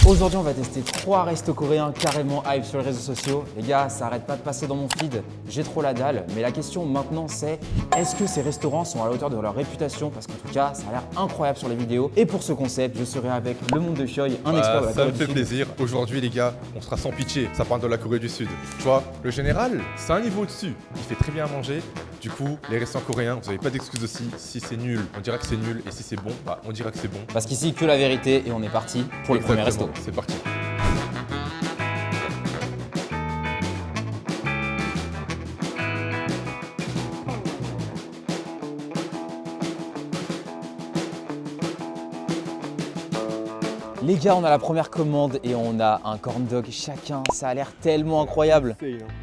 Aujourd'hui, on va tester 3 restos coréens carrément hype sur les réseaux sociaux. Les gars, ça arrête pas de passer dans mon feed, j'ai trop la dalle. Mais la question maintenant, c'est est-ce que ces restaurants sont à la hauteur de leur réputation? Parce qu'en tout cas, ça a l'air incroyable sur les vidéos. Et pour ce concept, je serai avec le monde de Choi, un expert de la Ça Corée me du fait Sud. plaisir. Aujourd'hui, les gars, on sera sans pitié. Ça parle de la Corée du Sud. Tu vois, le général, c'est un niveau au-dessus. Il fait très bien à manger. Du coup, les restaurants coréens, vous n'avez pas d'excuses aussi. Si c'est nul, on dira que c'est nul. Et si c'est bon, bah, on dira que c'est bon. Parce qu'ici, que la vérité et on est parti pour le premier resto. Exactement, c'est parti. Les gars, on a la première commande et on a un corn dog chacun. Ça a l'air tellement incroyable.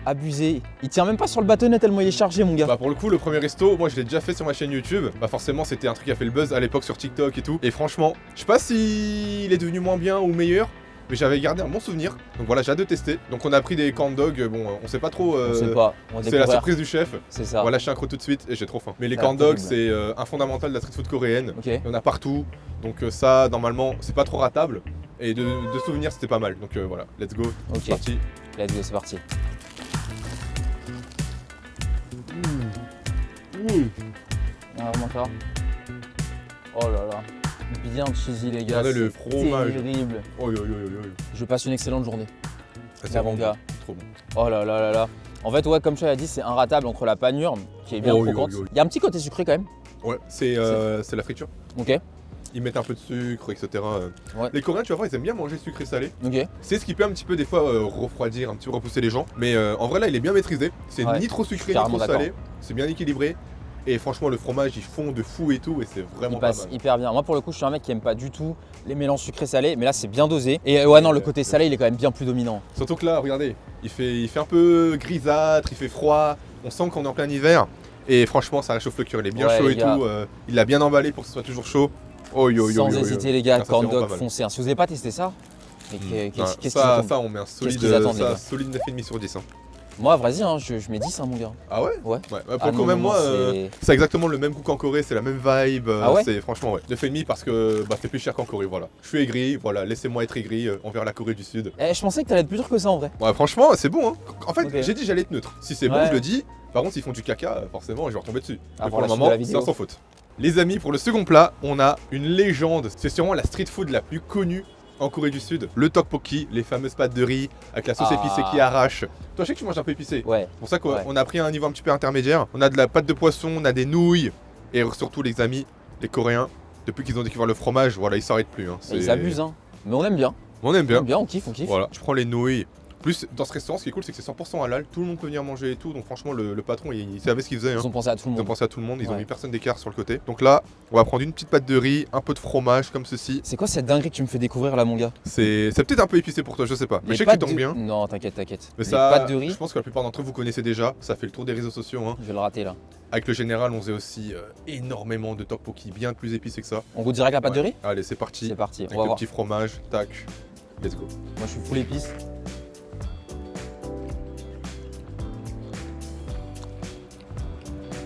Abusé. Il tient même pas sur le bâtonnet tellement il est chargé, mon gars. Bah pour le coup, le premier resto, moi je l'ai déjà fait sur ma chaîne YouTube. Bah forcément, c'était un truc qui a fait le buzz à l'époque sur TikTok et tout. Et franchement, je sais pas s'il est devenu moins bien ou meilleur, mais j'avais gardé un bon souvenir. Donc voilà, j'ai hâte de tester. Donc on a pris des corn dogs. Bon, on sait pas trop. On sait pas. On va C'est la découvrir. surprise du chef. C'est ça. On va lâcher un croc tout de suite et j'ai trop faim. Mais les Ça a l'air corn dogs, terrible. c'est un fondamental de la street food coréenne. Ok. Il y en a partout. Donc ça, normalement, c'est pas trop ratable. Et de souvenirs, c'était pas mal. Donc voilà, let's go. Ok. C'est parti. Let's go, c'est parti. Ah, vraiment ça. Oh là là. Bien cheesy, les gars. Regardez le c'est fromage. terrible. Oh yo yo yo yo. Je passe une excellente journée. Ça, Là, mon gars. Trop bon. Oh là là là là. En fait, ouais, comme tu l'as dit, c'est inratable entre la panure qui est bien Oh, yo, croquante. yo, yo. Il y a un petit côté sucré quand même. Ouais, c'est la friture. Ok. Ils mettent un peu de sucre, etc. Ouais. Les Coréens, tu vas voir, ils aiment bien manger sucré salé. Ok. C'est ce qui peut un petit peu des fois refroidir, un petit peu repousser les gens. Mais en vrai là, il est bien maîtrisé. C'est Ouais, ni trop sucré, ni carrément trop d'accord. salé. C'est bien équilibré. Et franchement, le fromage, il fond de fou et tout. Et c'est vraiment Il pas passe mal. hyper bien. Moi, pour le coup, je suis un mec qui aime pas du tout les mélanges sucré-salé, mais là, c'est bien dosé. Et ouais, non, le côté salé, il est quand même bien plus dominant. Surtout que là, regardez, il fait un peu grisâtre, il fait froid. On sent qu'on est en plein hiver. Et franchement, ça réchauffe le cœur. Il est bien Ouais, chaud les et gars. tout. Il l'a bien emballé pour que ce soit toujours chaud. Oh yo yo Sans yo, yo. hésiter, les gars, Ça, c'est corn vraiment dog pas mal. foncé. Si vous n'avez pas testé ça, mais qu'est-ce qu'ils ça, attendent ça, on met un solide, qu'ils attendent, les gars solide 9,5 sur 10. Hein. Moi, vas-y, hein, je mets 10, hein, mon gars. Ah ouais? Ouais. Pour Ah le non, coup, même non, moi, c'est- c'est exactement le même goût qu'en Corée, c'est la même vibe. Ah ouais? C'est franchement, ouais. 9,5 parce que bah, c'est plus cher qu'en Corée, voilà. Je suis aigri, voilà, laissez-moi être aigri envers la Corée du Sud. Eh, je pensais que t'allais être plus dur que ça en vrai. Ouais, franchement, c'est bon, hein. En fait, Ok. j'ai dit j'allais être neutre. Si c'est bon, Ouais. je le dis. Par contre, s'ils font du caca, forcément, je vais retomber dessus. Ah, Mais pour pour le la suite de moment, la c'est vidéo. sans faute. Les amis, pour le second plat, on a une légende. C'est sûrement la street food la plus connue en Corée du Sud. Le tteokbokki, les fameuses pâtes de riz avec la sauce Ah. épicée qui arrache. Toi, je sais que tu manges un peu épicé. Ouais. C'est pour ça qu'on Ouais. on a pris un niveau un petit peu intermédiaire. On a de la pâte de poisson, on a des nouilles. Et surtout, les amis, les Coréens, depuis qu'ils ont découvert le fromage, voilà, ils s'arrêtent plus. Hein. Et ils abusent, hein. Mais on aime bien. On aime On bien. aime bien, on kiffe, on kiffe. Voilà, tu prends les nouilles. Plus, dans ce restaurant, ce qui est cool, c'est que c'est 100% halal. Tout le monde peut venir manger et tout. Donc, franchement, le patron, il savait ce qu'il faisait. Hein. Ils ont pensé à tout le Ils ont monde. pensé à tout le monde, ils ont Ouais. mis personne d'écart sur le côté. Donc là, on va prendre une petite pâte de riz, un peu de fromage comme ceci. C'est quoi cette dinguerie que tu me fais découvrir là, mon gars? C'est peut-être un peu épicé pour toi, je sais pas. Mais Les je sais que tu pâtes tombes de- bien. Non, t'inquiète, t'inquiète. Mais Les ça, pâtes de riz, je pense que la plupart d'entre vous connaissez déjà. Ça fait le tour des réseaux sociaux. Hein. je vais le rater là. Avec le général, on faisait aussi énormément de tteokbokki, bien plus épicé que ça. On goûte direct la pâte de Ouais. riz? Allez, c'est parti. C'est parti, Avec on va le voir. petit fromage, tac. Let's go. Moi, je suis full épice.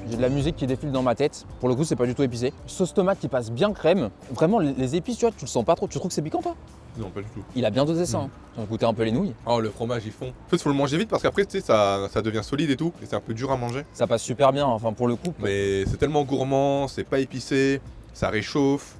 J'ai de la musique qui défile dans ma tête. Pour le coup, c'est pas du tout épicé. Sauce tomate qui passe bien crème. Vraiment, les épices, tu vois, tu le sens pas trop. Tu trouves que c'est piquant, toi? Non, pas du tout. Il a bien dosé ça. Hein. On va goûter un peu les nouilles. Oh, le fromage, il fond. En fait, faut le manger vite parce qu'après, tu sais, ça devient solide et tout. Et c'est un peu dur à manger. Ça passe super bien. Enfin, pour le coup. Mais c'est tellement gourmand, c'est pas épicé, ça réchauffe.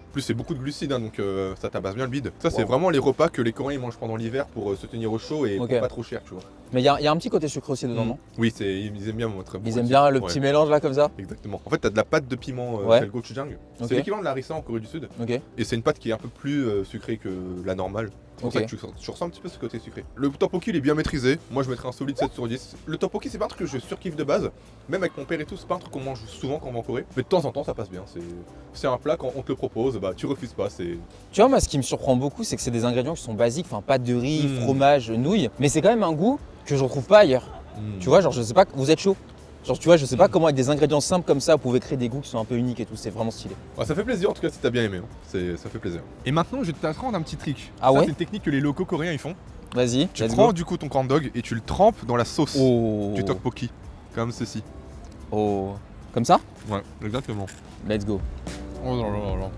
En plus, c'est beaucoup de glucides, hein, donc ça tabasse bien le bide. Ça, c'est Wow. vraiment les repas que les Coréens ils mangent pendant l'hiver pour se tenir au chaud et Ok. pour pas trop cher, tu vois. Mais il y a un petit côté sucré aussi dedans, non? Oui, ils aiment bien montrer. Ils aiment bien le petit mélange là, comme ça? Exactement. En fait, t'as de la pâte de piment, Ouais. c'est le gochujang. Ok. C'est l'équivalent de la harissa en Corée du Sud. Ok. Et c'est une pâte qui est un peu plus sucrée que la normale. C'est pour Ok. ça que tu ressens un petit peu ce côté sucré. Le tteokbokki il est bien maîtrisé. Moi je mettrais un solide 7 sur 10. Le tteokbokki c'est pas un truc que je surkiffe de base. Même avec mon père et tout, c'est pas un truc qu'on mange souvent quand on va en Corée. Mais de temps en temps ça passe bien. C'est un plat quand on te le propose, bah tu refuses pas. C'est Tu vois, moi, ce qui me surprend beaucoup, c'est que c'est des ingrédients qui sont basiques. Enfin, pâte de riz, Mm. fromage, nouilles. Mais c'est quand même un goût que je retrouve pas ailleurs. Tu vois, genre, je sais pas, vous êtes chaud. Genre, tu vois, je sais pas comment avec des ingrédients simples comme ça, vous pouvez créer des goûts qui sont un peu uniques et tout. C'est vraiment stylé. Ouais, ça fait plaisir en tout cas si t'as bien aimé. Hein. Ça fait plaisir. Et maintenant je vais t'apprendre un petit trick. Ah ouais? C'est une technique que les locaux coréens ils font. Vas-y, Tu let's prends go. du coup ton corn dog et tu le trempes dans la sauce Oh. du tteokbokki. Comme ceci. Oh. Comme ça? Ouais, exactement. Let's go. Oh là là là là.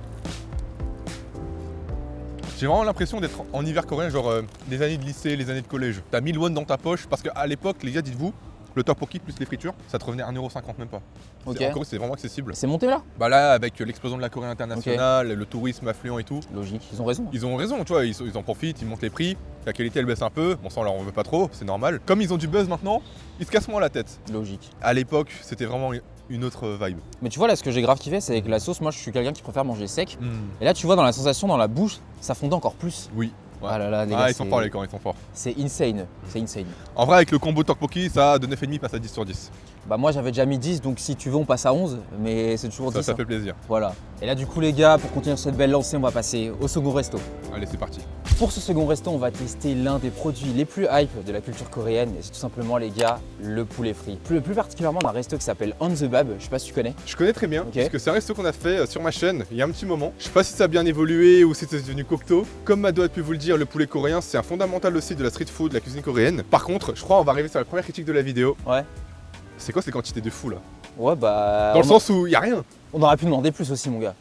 J'ai vraiment l'impression d'être en hiver coréen, genre les années de lycée, les années de collège. T'as 1000 won dans ta poche, parce qu'à l'époque, les gars, dites-vous, le tteokbokki plus les fritures, ça te revenait 1,50€ même pas. Ok. En Corée, c'est vraiment accessible. C'est monté là? Bah là, avec l'explosion de la Corée internationale, le tourisme affluent et tout, Logique, ils ont raison. ils ont raison, tu vois, ils en profitent, ils montent les prix, la qualité elle baisse un peu, bon ça on leur en veut pas trop, c'est normal. Comme ils ont du buzz maintenant, ils se cassent moins la tête. Logique. À l'époque, c'était vraiment une autre vibe. Mais tu vois là, ce que j'ai grave kiffé, c'est avec la sauce, moi je suis quelqu'un qui préfère manger sec. Et là, tu vois dans la sensation dans la bouche, ça fondait encore plus. Oui. Ouais. Ah là là, les gars, Ils sont forts les Coréens, ils sont forts. c'est insane, c'est insane. En vrai, avec le combo tteokbokki, ça de 9,5 passe à 10 sur 10. Bah moi j'avais déjà mis 10, donc si tu veux on passe à 11, mais c'est toujours 10. Ça hein. fait plaisir. Voilà. Et là du coup les gars, pour continuer cette belle lancée, on va passer au second resto. Allez, c'est parti. Pour ce second resto, on va tester l'un des produits les plus hype de la culture coréenne, et c'est tout simplement les gars, le poulet frit. Plus particulièrement d'un resto qui s'appelle On The Bab, je sais pas si tu connais. Je connais très bien, Ok. parce que c'est un resto qu'on a fait sur ma chaîne il y a un petit moment. Je sais pas si ça a bien évolué ou si c'est devenu cocteau. Comme Mado a pu vous le dire, le poulet coréen, c'est un fondamental aussi de la street food, de la cuisine coréenne. Par contre, je crois on va arriver sur la première critique de la vidéo. Ouais. C'est quoi ces quantités de fou là? Ouais bah... Dans le sens où il y a rien. On aurait pu demander plus aussi mon gars,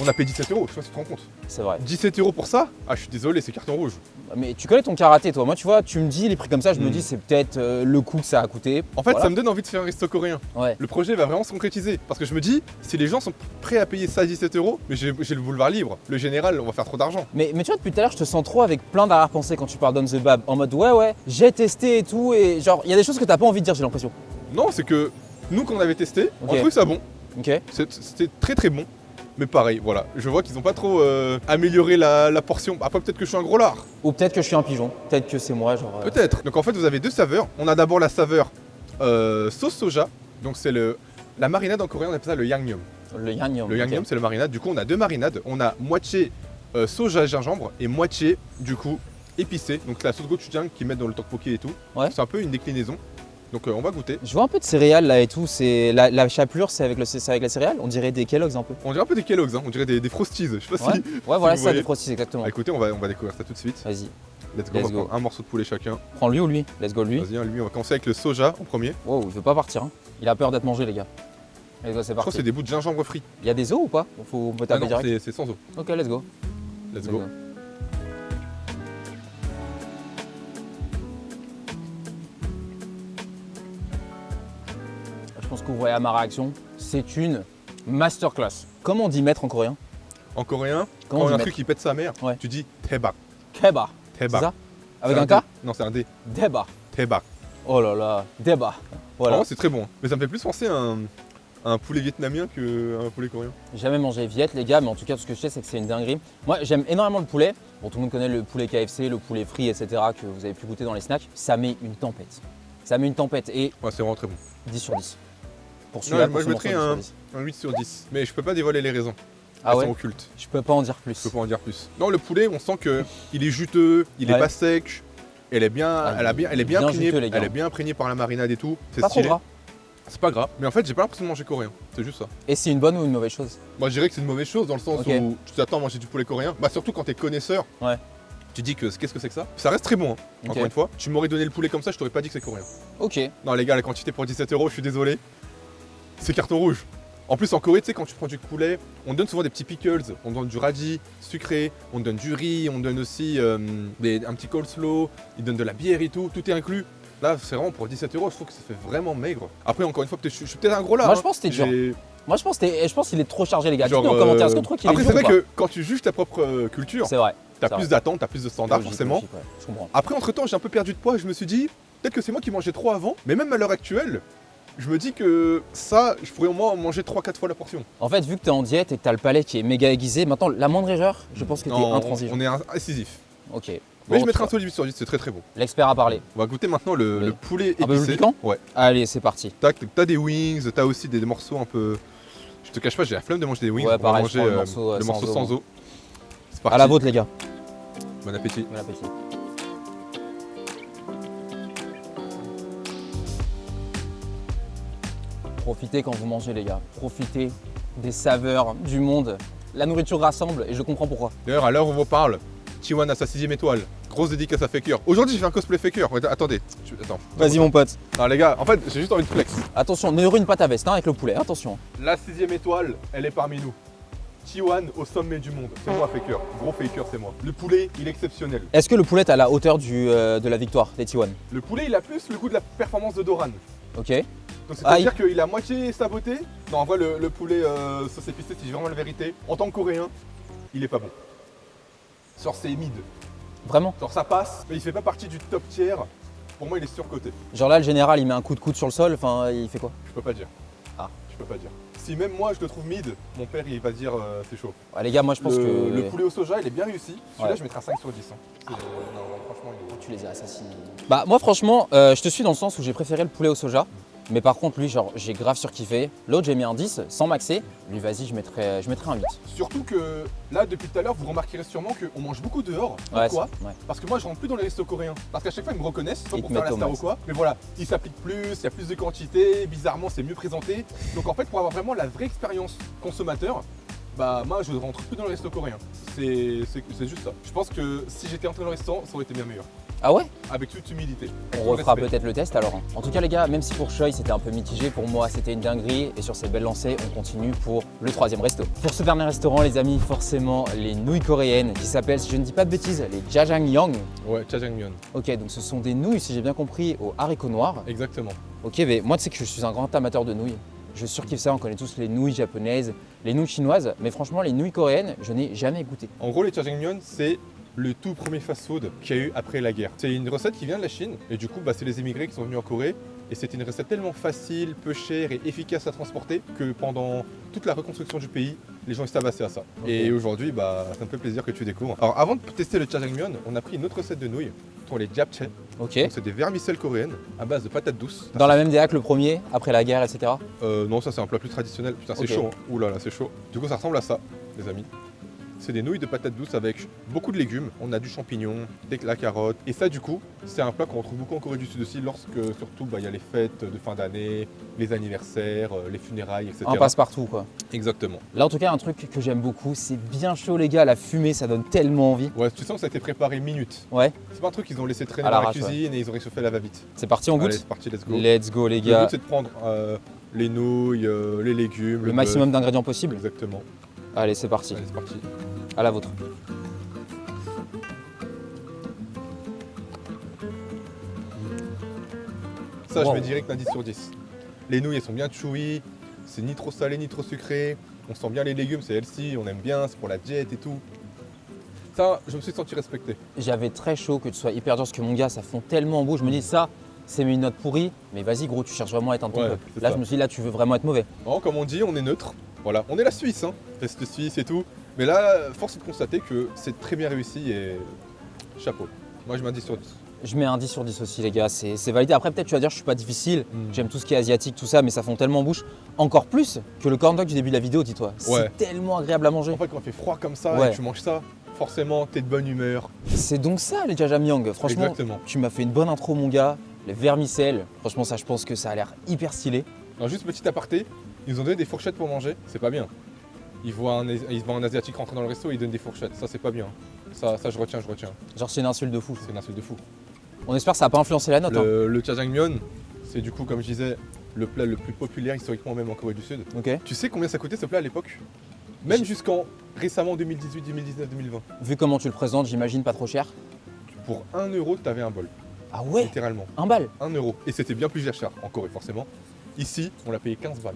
On a payé 17€, je sais pas si tu te rends compte. c'est vrai. 17€ pour ça? Ah, je suis désolé, c'est carton rouge. Mais tu connais ton karaté toi, moi tu vois, tu me dis les prix comme ça, je me Hmm. dis c'est peut-être le coût que ça a coûté. En fait, Voilà. ça me donne envie de faire un resto coréen. Ouais. Le projet va vraiment se concrétiser. Parce que je me dis, si les gens sont prêts à payer ça 17€, mais j'ai le boulevard libre. Le général, on va faire trop d'argent. Mais tu vois, depuis tout à l'heure, je te sens trop avec plein d'arrière-pensées quand tu parles d'On The Bab. En mode ouais, j'ai testé et tout, et genre, il y a des choses que t'as pas envie de dire, j'ai l'impression. Non, c'est que nous, quand on avait testé, Ok. on trouvait ça bon. Ok. C'était très très bon. Mais pareil, voilà. Je vois qu'ils ont pas trop amélioré la portion. Après, peut-être que je suis un gros lard. Ou peut-être que je suis un pigeon, peut-être que c'est moi, genre. Peut-être. Donc en fait, vous avez deux saveurs. On a d'abord la saveur sauce soja. Donc c'est la marinade en coréen, on appelle ça le yangnyeom. Le yangnyeom. Le yangnyeom, c'est le marinade. Du coup, on a deux marinades. On a moitié soja gingembre et moitié, du coup, épicé. Donc la sauce gochujang qu'ils mettent dans le tteokbokki et tout. Ouais. C'est un peu une déclinaison. Donc on va goûter. Je vois un peu de céréales là et tout, c'est la chapelure, c'est avec la céréale. On dirait des Kellogg's un peu. On dirait un peu des Kellogg's, hein. On dirait des Frosties. Je sais pas Ouais, si. ouais voilà, vous ça, voyez. des Frosties, exactement. Ah, écoutez, on va découvrir ça tout de suite. Vas-y, Let's go. Let's On va go. prendre un morceau de poulet chacun. prends lui ou lui. Let's go lui. Vas-y, hein, lui, on va commencer avec le soja en premier. Wow, il veut pas partir. Hein. Il a peur d'être mangé, les gars. Let's go, c'est Je crois que parti. c'est des bouts de gingembre frit. Il y a des os ou pas? On peut Ah taper non, direct. c'est sans eau. Ok, let's go. Let's go. Je pense que vous voyez à ma réaction, c'est une masterclass. Comment on dit maître en coréen? En coréen, Comment quand on il y a dit un truc qui pète sa mère, Ouais. tu dis tebak. Keba. C'est Tebak. ça? Avec C'est un K? D. Non, c'est un D. Deba. Tebak. Oh là là, Deba. Voilà. Vraiment, c'est très bon. hein. Mais ça me fait plus penser à un poulet vietnamien qu'à un poulet coréen. J'ai jamais mangé Viet, les gars, mais en tout cas, tout ce que je sais, c'est que c'est une dinguerie. Moi, j'aime énormément le poulet. Bon, tout le monde connaît le poulet KFC, le poulet frit, etc., que vous avez pu goûter dans les snacks. Ça met une tempête. Ça met une tempête et Ouais, c'est vraiment très bon. 10 sur 10. Pour celui-là, Ouais, moi, pour je ce mettrais morceau, 10 sur 10. Un 8 sur 10. Mais je peux pas dévoiler les raisons. Ah Elles ouais? sont occultes. Je peux pas en dire plus. Je peux pas en dire plus. Non, le poulet, on sent que il est juteux, il est Ouais. pas sec. Elle est bien, Ah, elle est bien bien imprégnée, juteux, les gars. elle est bien imprégnée par la marinade et tout. C'est Pas trop stylé. gras. C'est pas grave. Mais en fait, j'ai pas l'impression de manger coréen. C'est juste ça. Et c'est une bonne ou une mauvaise chose? Moi, je dirais que c'est une mauvaise chose dans le sens Ok. où tu t'attends à manger du poulet coréen. Bah, surtout quand t'es connaisseur. Ouais. Tu dis que qu'est-ce que c'est que ça? Ça reste très bon, hein, Ok. encore une fois. Tu m'aurais donné le poulet comme ça, je t'aurais pas dit que c'est coréen. Ok. Non, les gars, la quantité pour 17€, je suis désolé. C'est carton rouge. En plus, en Corée, tu sais, quand tu prends du poulet, on donne souvent des petits pickles, on donne du radis sucré, on donne du riz, on donne aussi un petit coleslaw, ils donnent de la bière et tout, tout est inclus. Là, c'est vraiment pour 17€, je trouve que ça fait vraiment maigre. Après, encore une fois, je suis peut-être un gros lard. Moi, hein. je pense que t'es dur. J'ai- Moi, je pense qu'il est trop chargé, les gars. genre, Dites-nous en commentaire, est-ce que tu trouves qu'il est Après, dur c'est ou vrai pas? que quand tu juges ta propre culture, C'est vrai. t'as c'est plus vrai. d'attentes, t'as plus de standards, Logique, forcément. logique, ouais, je comprends. Après, entre-temps, j'ai un peu perdu de poids et je me suis dit, peut-être que c'est moi qui mangeais trop avant, mais même à l'heure actuelle, je me dis que ça, je pourrais au moins en manger 3-4 fois la portion. En fait, vu que t'es en diète et que t'as le palais qui est méga aiguisé, maintenant, la moindre erreur, je pense que t'es Non, intransigeant. on est incisif. Ok. Mais Bon, je mettrai un tu vois. solide 8 sur 10, c'est très très bon. L'expert a parlé. On va goûter maintenant le Oui. poulet Un peu épicé. piquant Ouais. Allez, c'est parti. T'as des wings, t'as aussi des morceaux un peu. Je te cache pas, j'ai la flemme de manger des wings. Ouais, On va pareil, je manger prends le morceau, le sans morceau eau. sans eau. C'est parti. À la vôtre, les gars. Bon appétit. Bon appétit. Profitez quand vous mangez, les gars. Profitez des saveurs du monde. La nourriture rassemble et je comprends pourquoi. D'ailleurs, à l'heure où on vous parle, T1 a sa 6ème étoile. Grosse dédicace à Faker. Aujourd'hui, j'ai fait un cosplay Faker. Ouais, attendez. Attends. Vas-y, mon pote. Non, les gars, en fait, j'ai juste envie de flex. Attention, ne ruine pas ta veste hein, avec le poulet, attention. La 6ème étoile, elle est parmi nous. T1 au sommet du monde. C'est moi, faker. Gros faker, c'est moi. Le poulet, il est exceptionnel. Est-ce que le poulet est à la hauteur de la victoire des T1? Le poulet, il a plus le goût de la performance de Doran. Ok. Donc c'est-à-dire qu'il a moitié saboté. Non, en vrai, le poulet sauce épicée, c'est vraiment la vérité. En tant que coréen, il est pas bon. Genre, c'est mid. Vraiment? Genre, ça passe, mais il fait pas partie du top tiers. Pour moi, il est surcoté. Genre là, le général, il met un coup de coude sur le sol, enfin, il fait quoi? Je peux pas dire. Ah. Je peux pas dire. Si même moi, je le trouve mid, mon père, il va dire c'est chaud. Ouais, les gars, moi je pense que. Le poulet au soja, il est bien réussi. Celui-là, Ouais. je mettrai un 5 sur 10. Hein. Non, franchement, il est... Tu les as assassinés. Bah, moi, franchement, je te suis dans le sens où j'ai préféré le poulet au soja. Mais par contre, lui, genre, j'ai grave surkiffé. L'autre, j'ai mis un 10 sans maxer. Lui, vas-y, je mettrais un 8. Surtout que là, depuis tout à l'heure, vous remarquerez sûrement qu'on mange beaucoup dehors. Ouais, Pourquoi ouais. Parce que moi, je rentre plus dans les restos coréens. Parce qu'à chaque fois, ils me reconnaissent, soit Ils pour te faire la mettent au star ou max. quoi. Mais voilà, ils s'appliquent plus, il y a plus de quantité, bizarrement, c'est mieux présenté. Donc en fait, pour avoir vraiment la vraie expérience consommateur, bah moi, je rentre plus dans les restos coréens. C'est juste ça. Je pense que si j'étais entré dans le restaurant, ça aurait été bien meilleur. Ah ouais? Avec toute humilité. On refera peut-être le test alors. En tout cas, les gars, même si pour Choi c'était un peu mitigé, pour moi c'était une dinguerie. Et sur ces belles lancées, on continue pour le 3e resto. Pour ce dernier restaurant, les amis, forcément les nouilles coréennes qui s'appellent, si je ne dis pas de bêtises, les jjajangmyeon. Ouais, jjajangmyeon. Ok, donc ce sont des nouilles, si j'ai bien compris, aux haricots noirs. Exactement. Ok, mais moi tu sais que je suis un grand amateur de nouilles. Je surkiffe ça, on connaît tous les nouilles japonaises, les nouilles chinoises, mais franchement les nouilles coréennes, je n'ai jamais goûté. En gros, les jjajangmyeon, c'est le tout premier fast-food qu'il y a eu après la guerre. C'est une recette qui vient de la Chine et du coup, c'est les émigrés qui sont venus en Corée. Et c'était une recette tellement facile, peu chère et efficace à transporter que pendant toute la reconstruction du pays, les gens étaient tabassés à ça. Et aujourd'hui, ça me fait plaisir que tu découvres. Alors avant de tester le jjajangmyeon, on a pris une autre recette de nouilles, qui sont les japchae. Ok. Donc c'est des vermicelles coréennes à base de patates douces. Dans la même DA que le premier, après la guerre, etc. Non, ça c'est un plat plus traditionnel. Putain, c'est Ok. chaud. Hein. Ouh là là, c'est chaud. Du coup, ça ressemble à ça, les amis. C'est des nouilles de patates douces avec beaucoup de légumes. On a du champignon, de la carotte. Et ça, du coup, c'est un plat qu'on retrouve beaucoup en Corée du Sud aussi, lorsque surtout il y a les fêtes de fin d'année, les anniversaires, les funérailles, etc. Un passe-partout quoi. Exactement. Là en tout cas, un truc que j'aime beaucoup, c'est bien chaud les gars, la fumée, ça donne tellement envie. Ouais, tu sens que ça a été préparé minutes. Ouais, C'est pas un truc qu'ils ont laissé traîner À dans la l'arrache, cuisine et ils ont réchauffé à la va-vite. c'est parti, on goûte. Allez, c'est parti, let's go. Let's go les Le gars. but, c'est de prendre les nouilles, les légumes, Le maximum d'ingrédients possible. Exactement. Allez, c'est parti. Allez, c'est parti. À la vôtre. Ça, Wow. je mets direct un 10 sur 10. Les nouilles, elles sont bien chewy, c'est ni trop salé ni trop sucré. On sent bien les légumes, c'est healthy, on aime bien, c'est pour la diète et tout. Ça, je me suis senti respecté. J'avais très chaud que tu sois hyper dur parce que mon gars, ça fond tellement en bouche. Je me dis ça, c'est une note pourrie, mais vas-y gros, tu cherches vraiment à éteindre ton Ouais, peuple. c'est Là, ça. je me suis dit là, tu veux vraiment être mauvais. Non, comme on dit, on est neutre. Voilà, on est la Suisse, hein. Reste suisse et tout. Mais là, force est de constater que c'est très bien réussi et chapeau. Moi, je mets un 10 sur 10. Je mets un 10 sur 10 aussi les gars, c'est validé. Après peut-être tu vas dire je suis pas difficile, j'aime tout ce qui est asiatique, tout ça, mais ça fond tellement en bouche. Encore plus que le corn dog du début de la vidéo, dis-toi. Ouais. C'est tellement agréable à manger. En fait, quand il fait froid comme ça Ouais. et que tu manges ça, forcément, t'es de bonne humeur. C'est donc ça les jjajangmyeon. Franchement, Exactement. tu m'as fait une bonne intro mon gars. Les vermicelles, franchement ça je pense que ça a l'air hyper stylé. Alors, juste petit aparté, ils nous ont donné des fourchettes pour manger, c'est pas bien. Ils voient un asiatique rentrer dans le resto et ils donnent des fourchettes, ça c'est pas bien. Ça je retiens. Genre c'est une insulte de fou. C'est une insulte de fou. On espère que ça n'a pas influencé la note. Hein. Le jjajangmyeon, c'est du coup, comme je disais, le plat le plus populaire historiquement même en Corée du Sud. Ok. Tu sais combien ça coûtait ce plat à l'époque? Même jusqu'en récemment 2018, 2019, 2020. Vu comment tu le présentes, j'imagine pas trop cher. Pour 1 euro, t'avais un bol, Ah ouais, littéralement. 1 balle. 1 euro. Et c'était bien plus cher en Corée, forcément. Ici, on l'a payé 15 balles.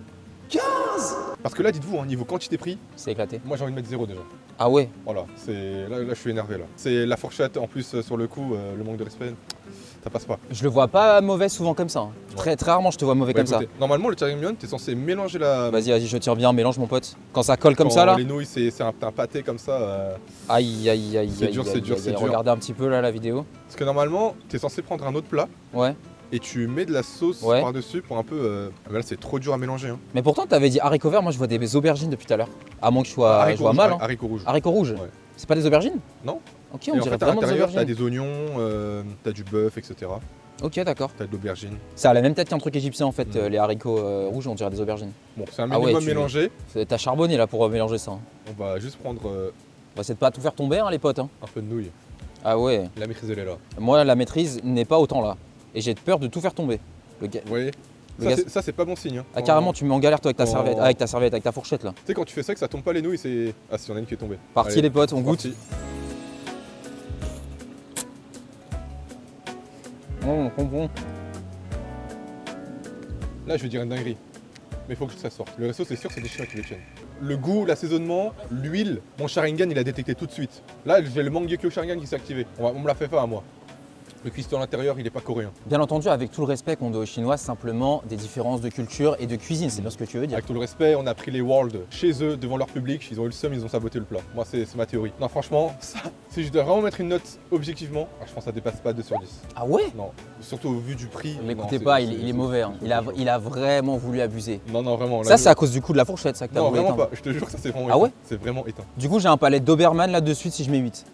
15. Parce que là, dites-vous, niveau quantité-prix, C'est éclaté. moi j'ai envie de mettre 0 déjà. Ah ouais. Voilà, là je suis énervé là. C'est la fourchette en plus sur le coup, le manque de respect, ça passe pas. Je le vois pas mauvais souvent comme ça. Hein. Très rarement je te vois mauvais Bah, comme écoutez, normalement le jjajangmyeon, t'es censé mélanger la. ça. Vas-y, je tire bien, mélange mon pote. Quand ça colle comme quand ça là. Les nouilles, c'est un pâté comme ça. Aïe aïe aïe C'est aïe, dur, aïe, c'est dur, aïe, c'est aïe. dur. Regardez un petit peu là la vidéo. Parce que normalement, t'es censé prendre un autre plat Ouais. et tu mets de la sauce Ouais. par-dessus pour un peu. Mais là, c'est trop dur à mélanger. Hein. Mais pourtant t'avais dit haricots verts, moi je vois des aubergines depuis tout à l'heure. À moins que je vois rouge, mal. Hein. haricots rouges. Haricots rouges. Ouais. C'est pas des aubergines? Non. Ok, Et on en dirait fait, à vraiment des l'intérieur, t'as aubergines. des oignons, t'as du bœuf, etc. Ok, d'accord. T'as de l'aubergine. Ça a la même tête qu'un truc égyptien en fait, Mm. Les haricots rouges, on dirait des aubergines. Bon, c'est un Ah ouais, minimum tu- mélangé. T'as charbonné là pour mélanger ça. Hein. On va juste prendre On va essayer de pas tout faire tomber hein, les potes. Hein. un peu de nouilles. Ah ouais. La maîtrise, elle est là. Moi la maîtrise n'est pas autant là. Et j'ai peur de tout faire tomber. Le gars. Vous voyez, Le gars, Ça, c'est pas bon signe. Hein. ah, carrément, tu me mets en galère toi avec ta Oh. serviette, avec ta fourchette là. Tu sais, quand tu fais ça, que ça tombe pas les nouilles, c'est. Ah, si, on a une qui est tombée. Parti Allez, les potes, on c'est goûte. parti. On comprend. Là, je vais dire une dinguerie. Mais il faut que ça sorte. Le resto, c'est sûr, c'est des Chinois qui les tiennent. Le goût, l'assaisonnement, l'huile, mon Sharingan, il a détecté tout de suite. Là, j'ai le Mangekyo Sharingan qui s'est activé. On me l'a fait pas à moi. Le cuistot à l'intérieur, il est pas coréen. Bien entendu, avec tout le respect qu'on doit aux Chinois, simplement des différences de culture et de cuisine, c'est bien ce que tu veux dire. Avec tout le respect, on a pris les Worlds chez eux, devant leur public. Ils ont eu le seum, ils ont saboté le plat. Moi, c'est ma théorie. Non, franchement, ça, si je dois vraiment mettre une note objectivement, je pense que ça dépasse pas 2 sur 10. Ah ouais? Non, surtout au vu du prix. M'écoutez non, pas, il est mauvais. Hein. Il a vraiment voulu abuser. Non, vraiment. Ça, c'est à cause du coup de la fourchette, ça que t'as Non, voulu vraiment éteindre. pas. Je te jure que ça, c'est vraiment Ah éteint. ouais C'est vraiment éteint. Du coup, j'ai un palais Doberman là de suite si je mets 8.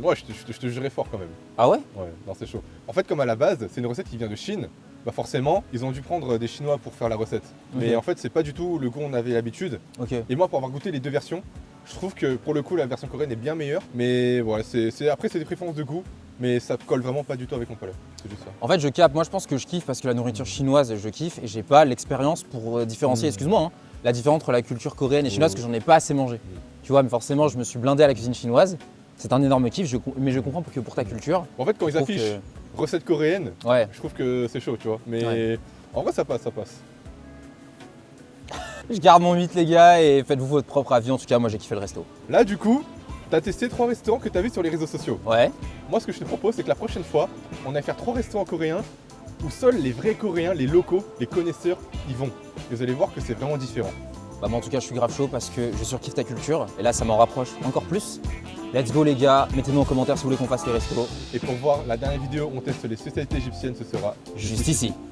Ouais, je te jurais fort quand même. Ah ouais? Ouais, non, c'est chaud. En fait, comme à la base, c'est une recette qui vient de Chine, bah forcément, ils ont dû prendre des Chinois pour faire la recette. Mais Ok. en fait, c'est pas du tout le goût qu'on avait l'habitude. Ok. Et moi, pour avoir goûté les deux versions, je trouve que pour le coup, la version coréenne est bien meilleure. Mais voilà, après, c'est des préférences de goût, mais ça colle vraiment pas du tout avec mon palais. C'est juste ça. En fait, je capte. Moi, je pense que je kiffe parce que la nourriture chinoise, je kiffe et j'ai pas l'expérience pour différencier, excuse-moi, hein, la différence entre la culture coréenne et chinoise parce que j'en ai pas assez mangé. Tu vois, mais forcément, je me suis blindé à la cuisine chinoise. C'est un énorme kiff, mais je comprends que pour ta culture. En fait, quand ils je trouve affichent recette coréenne, Ouais. je trouve que c'est chaud, tu vois. Mais Ouais. en vrai, ça passe, ça passe. Je garde mon 8 les gars et faites-vous votre propre avis. En tout cas, moi j'ai kiffé le resto. Là, du coup, t'as testé 3 restaurants que t'as vus sur les réseaux sociaux. Ouais. Moi, ce que je te propose, c'est que la prochaine fois, on aille faire 3 restaurants coréens où seuls les vrais Coréens, les locaux, les connaisseurs, y vont. Et vous allez voir que c'est vraiment différent. Bah moi en tout cas je suis grave chaud parce que je surkiffe ta culture et là ça m'en rapproche encore plus. Let's go les gars, mettez-nous en commentaire si vous voulez qu'on fasse les restos Et pour voir la dernière vidéo où on teste les spécialités égyptiennes, ce sera juste ici.